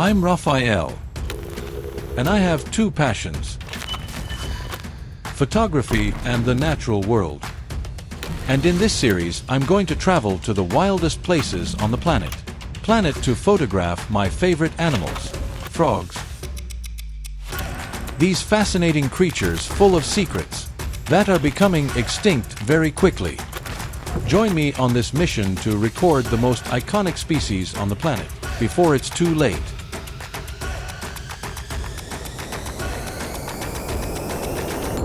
I'm Raphael, and I have two passions: photography and the natural world. And in this series, I'm going to travel to the wildest places on the planet to photograph my favorite animals, frogs. These fascinating creatures full of secrets that are becoming extinct very quickly. Join me on this mission to record the most iconic species on the planet before it's too late.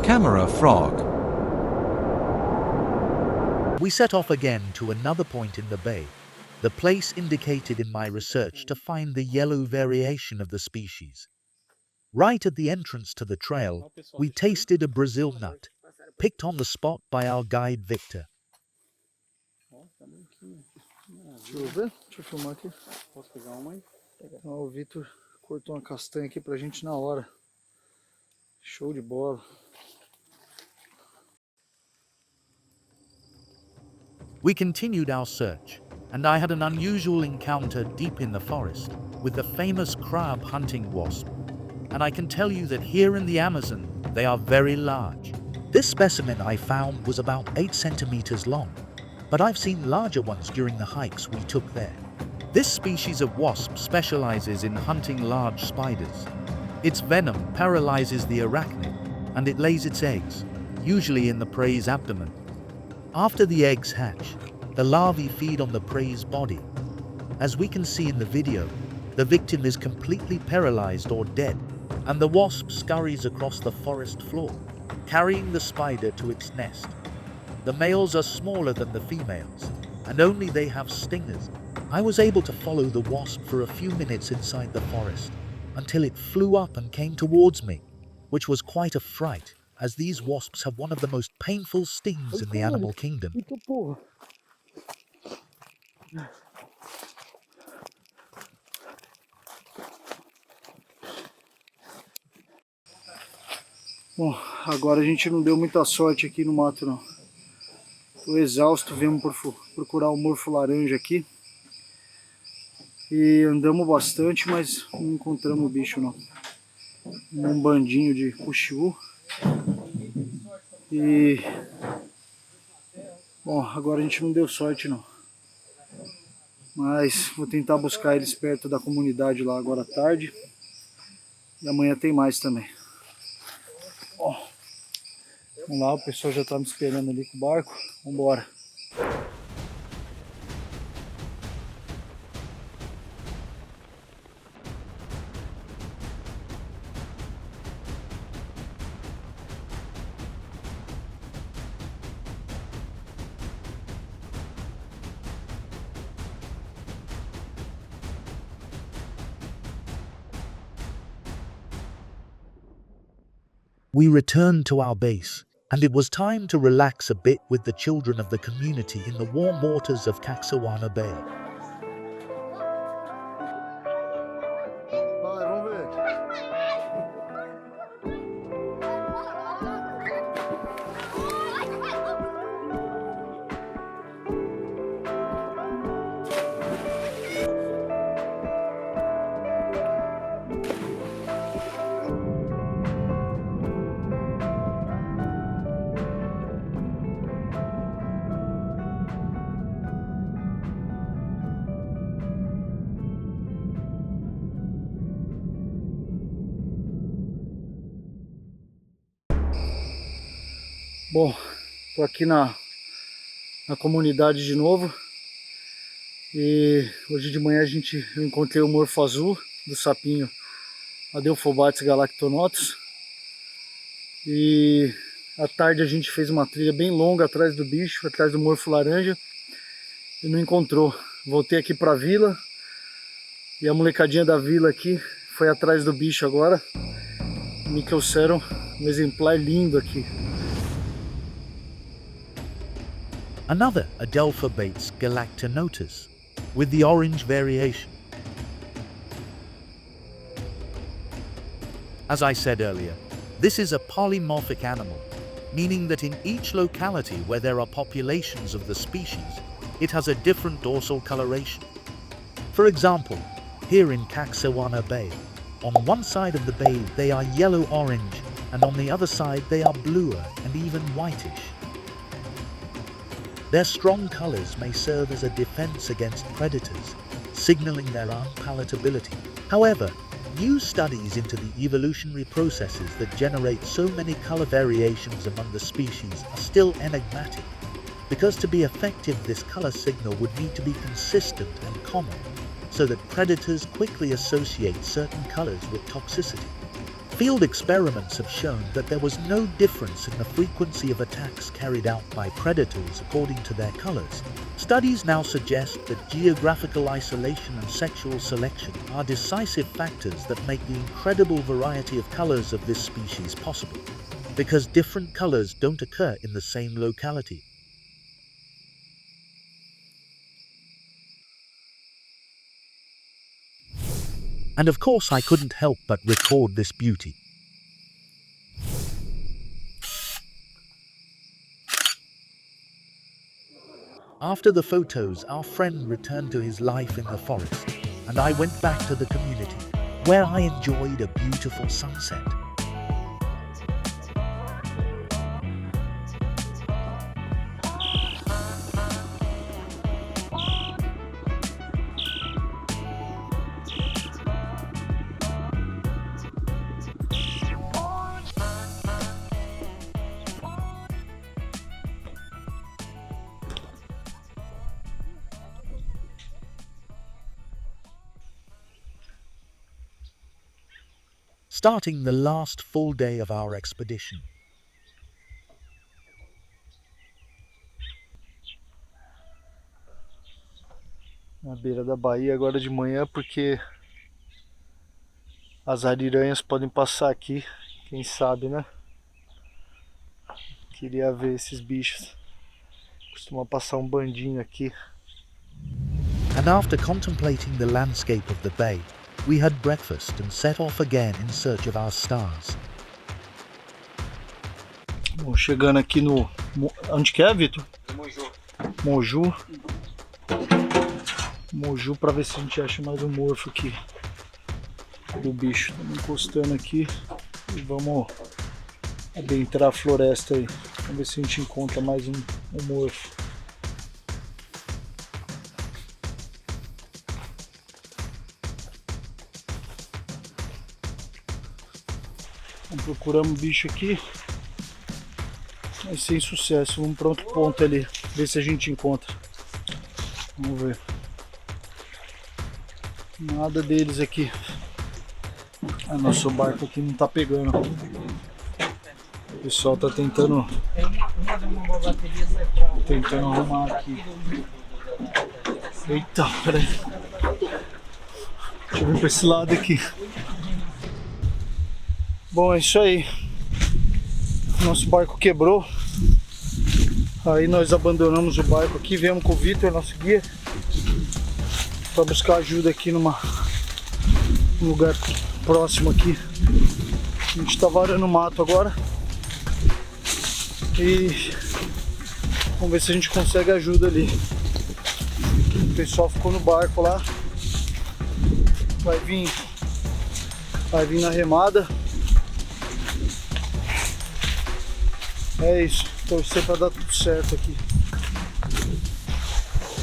Camera frog. We set off again to another point in the bay, the place indicated in my research to find the yellow variation of the species. Right at the entrance to the trail, we tasted a Brazil nut, picked on the spot by our guide Victor. Deixa eu ver, deixa eu filmar aqui. Posso pegar uma aí? Ó, o Vitor cortou uma castanha aqui pra gente na hora. Show de bola. We continued our search, and I had an unusual encounter deep in the forest with the famous crab hunting wasp. And I can tell you that here in the Amazon, they are very large. This specimen I found was about 8 centimeters long, but I've seen larger ones during the hikes we took there. This species of wasp specializes in hunting large spiders. Its venom paralyzes the arachnid, and it lays its eggs, usually in the prey's abdomen. After the eggs hatch, the larvae feed on the prey's body. As we can see in the video, the victim is completely paralyzed or dead, and the wasp scurries across the forest floor, carrying the spider to its nest. The males are smaller than the females, and only they have stingers. I was able to follow the wasp for a few minutes inside the forest, until it flew up and came towards me, which was quite a fright, as these wasps have one of the most painful stings in the animal kingdom. Bom, agora a gente não deu muita sorte aqui no mato não. Tô exausto, viemos procurar o morfo laranja aqui. E andamos bastante, mas não encontramos o bicho não. Um bandinho de puxiú. E bom, agora a gente não deu sorte não. Mas vou tentar buscar eles perto da comunidade lá agora à tarde. E amanhã tem mais também. Ó, vamos lá, o pessoal já tá me esperando ali com o barco. Vamos embora. We returned to our base, and it was time to relax a bit with the children of the community in the warm waters of Caxawana Bay. Bom, tô aqui na comunidade de novo e hoje de manhã eu encontrei o morfo azul do sapinho Adelphobates Galactonotus e à tarde a gente fez uma trilha bem longa atrás do bicho, atrás do morfo laranja e não encontrou. Voltei aqui pra vila e a molecadinha da vila aqui foi atrás do bicho agora. Me trouxeram um exemplar lindo aqui. Another Adelphobates Galactonotus, with the orange variation. As I said earlier, this is a polymorphic animal, meaning that in each locality where there are populations of the species, it has a different dorsal coloration. For example, here in Caxawana Bay. On one side of the bay they are yellow-orange, and on the other side they are bluer and even whitish. Their strong colors may serve as a defense against predators, signaling their unpalatability. However, new studies into the evolutionary processes that generate so many color variations among the species are still enigmatic, because to be effective this color signal would need to be consistent and common, so that predators quickly associate certain colors with toxicity. Field experiments have shown that there was no difference in the frequency of attacks carried out by predators according to their colors. Studies now suggest that geographical isolation and sexual selection are decisive factors that make the incredible variety of colors of this species possible, because different colors don't occur in the same locality. And of course I couldn't help but record this beauty. After the photos, our friend returned to his life in the forest, and I went back to the community, where I enjoyed a beautiful sunset. Starting the last full day of our expedition. Na beira da baía agora de manhã, porque as ariranhas podem passar aqui, quem sabe, né? Queria ver esses bichos. Costuma passar um bandinho aqui. And after contemplating the landscape of the bay, we had breakfast and set off again in search of our stars. Bom, chegando aqui no... Onde que é, Vitor? Moju. Moju, para ver se a gente acha mais um morfo aqui do bicho. Estamos encostando aqui e vamos adentrar a floresta aí. Vamos ver se a gente encontra mais um morfo. Procuramos bicho aqui, mas sem sucesso. Vamos para outro ponto ali, ver se a gente encontra. Vamos ver. Nada deles aqui. Nosso barco aqui não tá pegando. O pessoal tá tentando arrumar aqui. Eita, peraí. Deixa eu vir para esse lado aqui. Bom, é isso aí. Nosso barco quebrou. Aí nós abandonamos o barco aqui, viemos com o Vitor, nosso guia, para buscar ajuda aqui num lugar próximo aqui. A gente tá varando o mato agora. E vamos ver se a gente consegue ajuda ali. O pessoal ficou no barco lá. Vai vir na remada. É isso, torcer para dar tudo certo aqui.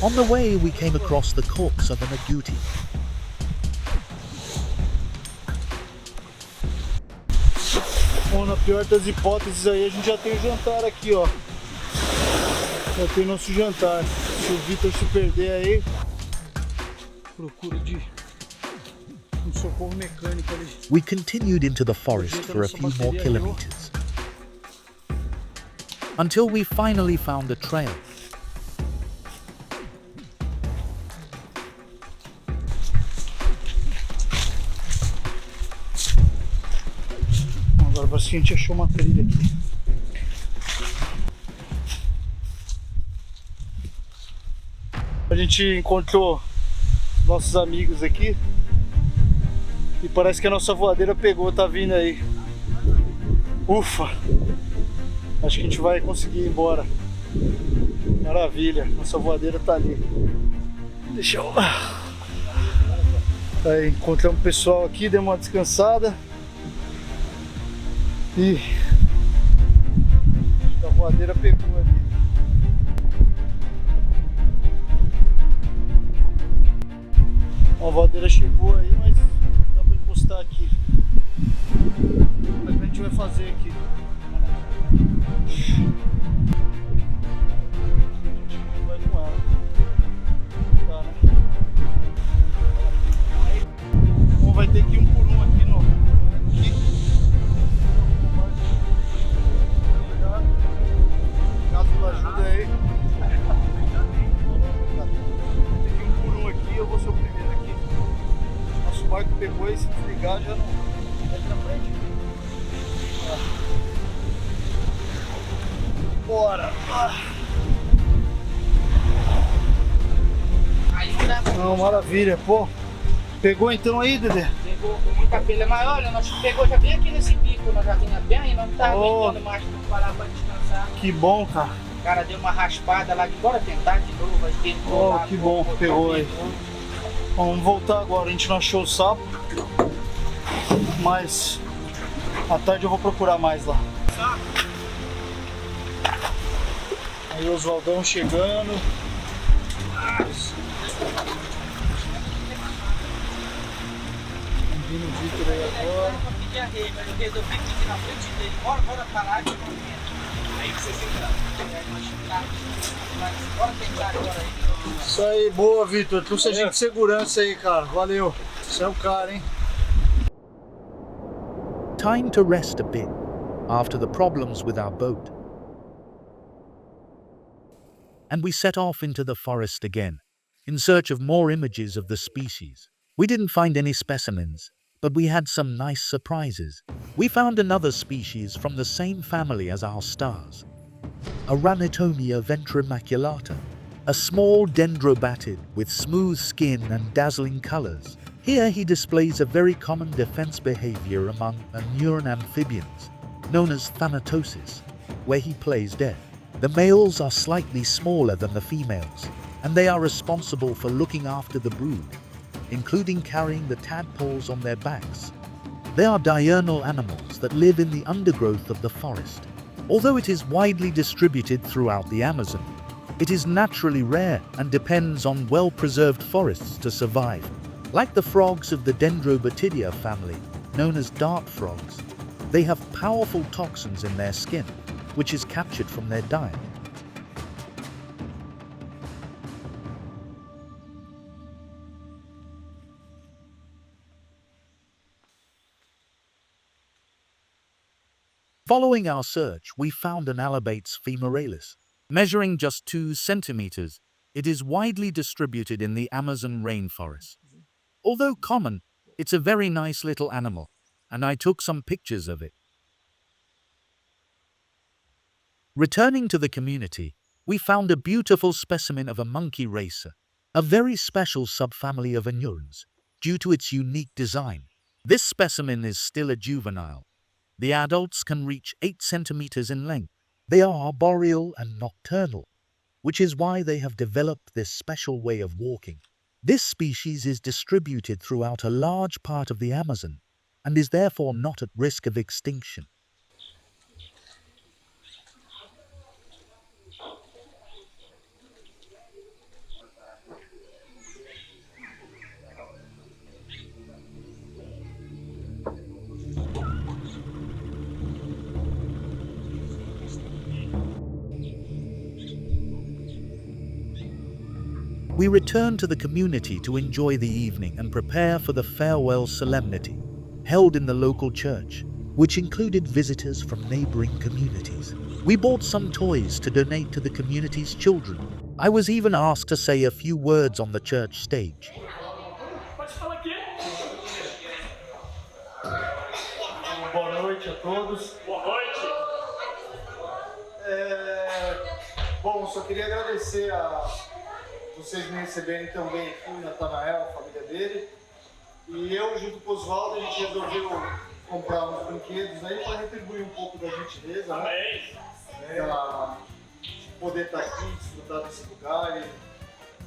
On the way we came across the corpse of an agouti. Bom, na pior das hipóteses aí, a gente já tem o jantar aqui, ó. Já tem nosso jantar. Se o Vitor se perder aí, procura de um socorro mecânico ali. We continued into the forest for a few more kilometers, until we finally found a trail. Agora parece que a gente achou uma trilha aqui. A gente encontrou nossos amigos aqui e parece que a nossa voadeira pegou, tá vindo aí. Ufa! Acho que a gente vai conseguir ir embora. Maravilha, nossa voadeira tá ali. Deixa eu Aí encontramos o pessoal aqui, demos uma descansada. E a voadeira pegou ali. A voadeira chegou aí, mas dá pra encostar aqui. O que a gente vai fazer aqui? Vai com ela. Tá, né? Bom, vai ter que ir um por um aqui no. Aqui. Caso ela ajude aí. Tem que ir um por um aqui, eu vou ser o primeiro aqui. Nosso barco pegou e se desligar já não vai pra frente. Bora! Não, maravilha, pô. Pegou então aí, Dedê? Pegou com muita pele maior, olha, nós pegou já bem aqui nesse pico, nós já vinha bem e não tá aguentando mais pra parar pra descansar. Que bom, cara. O cara deu uma raspada lá de bora tentar de novo, aí tentou lá. Que bom, pegou aí. Bom, vamos voltar agora, a gente não achou o sapo, mas à tarde eu vou procurar mais lá. Aí o Oswaldão chegando. Vindo o Victor aí agora. Mas eu resolvi pedir na frente dele, bora parar de momento. Aí você fica. Bora tentar agora aí. Isso aí, boa, Victor. Trouxe gente de segurança aí, cara. Valeu. Você é o cara, hein? Time to rest a bit after the problems with our boat. And we set off into the forest again, in search of more images of the species. We didn't find any specimens, but we had some nice surprises. We found another species from the same family as our stars, Aranitomia ventrimaculata, a small dendrobatid with smooth skin and dazzling colors. Here he displays a very common defense behavior among Anuran amphibians, known as thanatosis, where he plays dead. The males are slightly smaller than the females, and they are responsible for looking after the brood, including carrying the tadpoles on their backs. They are diurnal animals that live in the undergrowth of the forest. Although it is widely distributed throughout the Amazon, it is naturally rare and depends on well-preserved forests to survive. Like the frogs of the Dendrobatidia family, known as dart frogs, they have powerful toxins in their skin, which is captured from their diet. Following our search, we found an Adelphobates femoralis. Measuring just 2 centimeters, it is widely distributed in the Amazon rainforest. Although common, it's a very nice little animal, and I took some pictures of it. Returning to the community, we found a beautiful specimen of a monkey racer, a very special subfamily of Anurans, due to its unique design. This specimen is still a juvenile. The adults can reach 8 centimeters in length. They are arboreal and nocturnal, which is why they have developed this special way of walking. This species is distributed throughout a large part of the Amazon and is therefore not at risk of extinction. We returned to the community to enjoy the evening and prepare for the farewell solemnity held in the local church, which included visitors from neighboring communities. We bought some toys to donate to the community's children. I was even asked to say a few words on the church stage. Boa noite a todos. Boa noite. Bom, só queria agradecer a vocês me receberem tão bem aqui, o Natanael, a família dele. E eu, junto com o Oswaldo, a gente resolveu comprar uns brinquedos aí para retribuir um pouco da gentileza, né? Pra poder estar aqui, desfrutar desse lugar. E a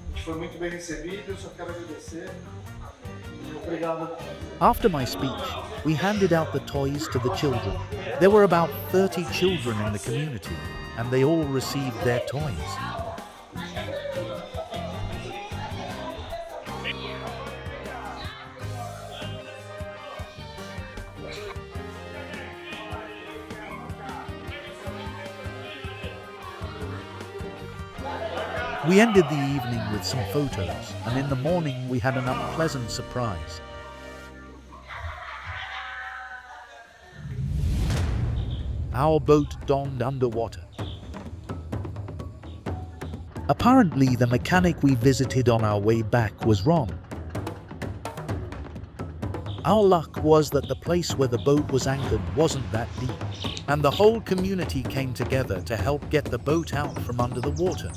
gente foi muito bem recebido, eu só quero agradecer. E After my speech, we handed out the toys to the children. There were about 30 children in the community, and they all received their toys. We ended the evening with some photos, and in the morning we had an unpleasant surprise. Our boat donned underwater. Apparently, the mechanic we visited on our way back was wrong. Our luck was that the place where the boat was anchored wasn't that deep, and the whole community came together to help get the boat out from under the water.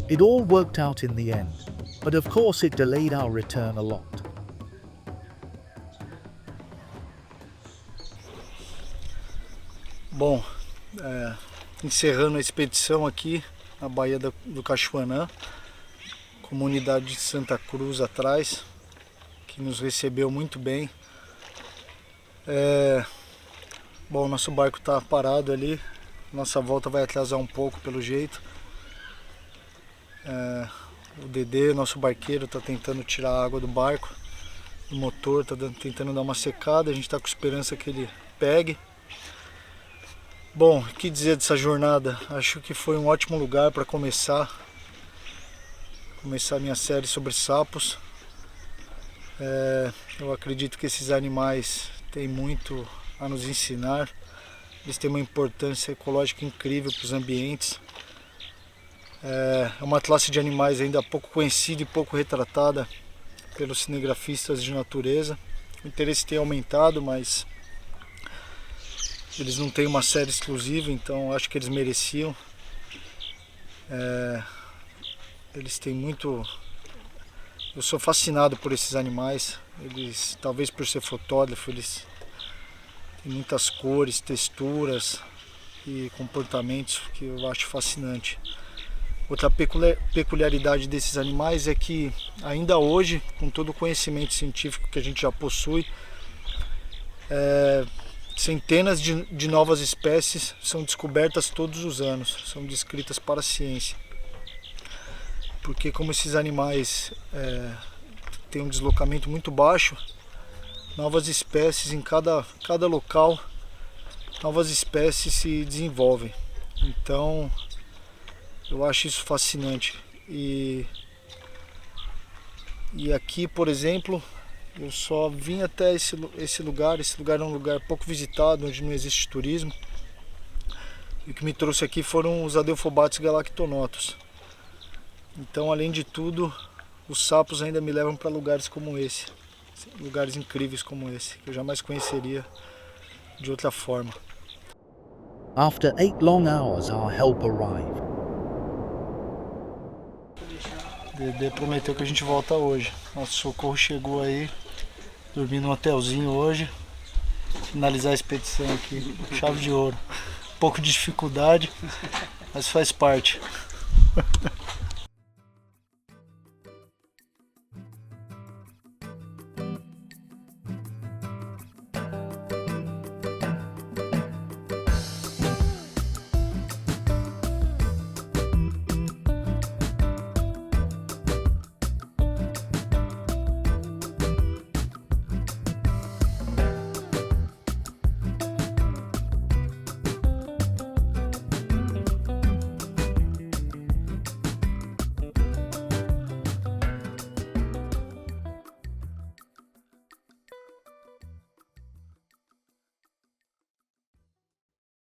It all worked out in the end, but of course it delayed our return a lot. Bom, encerrando a expedição aqui na Baía do Cachoanã, comunidade de Santa Cruz atrás, que nos recebeu muito bem. Bom, nosso barco está parado ali, nossa volta vai atrasar um pouco pelo jeito. O Dedê, nosso barqueiro, está tentando tirar a água do barco, do motor, está tentando dar uma secada, a gente está com esperança que ele pegue. Bom, o que dizer dessa jornada? Acho que foi um ótimo lugar para começar a minha série sobre sapos. Eu acredito que esses animais têm muito a nos ensinar, eles têm uma importância ecológica incrível para os ambientes. É uma classe de animais ainda pouco conhecida e pouco retratada pelos cinegrafistas de natureza. O interesse tem aumentado, mas eles não têm uma série exclusiva, então acho que eles mereciam. Eles têm muito... Eu sou fascinado por esses animais. Eles, talvez por ser fotógrafo, eles têm muitas cores, texturas e comportamentos que eu acho fascinante. Outra peculiaridade desses animais é que ainda hoje, com todo o conhecimento científico que a gente já possui, centenas de novas espécies são descobertas todos os anos, são descritas para a ciência. Porque como esses animais têm um deslocamento muito baixo, novas espécies em cada local, novas espécies se desenvolvem. Então, eu acho isso fascinante. E aqui, por exemplo, eu só vim até esse lugar. Esse lugar é um lugar pouco visitado, onde não existe turismo. E o que me trouxe aqui foram os Adelphobates Galactonotus. Então, além de tudo, os sapos ainda me levam para lugares como esse. Lugares incríveis como esse, que eu jamais conheceria de outra forma. After 8 long hours, our help arrived. Dedê prometeu que a gente volta hoje. Nosso socorro chegou aí, dormi num hotelzinho hoje. Finalizar a expedição aqui, chave de ouro. Um pouco de dificuldade, mas faz parte.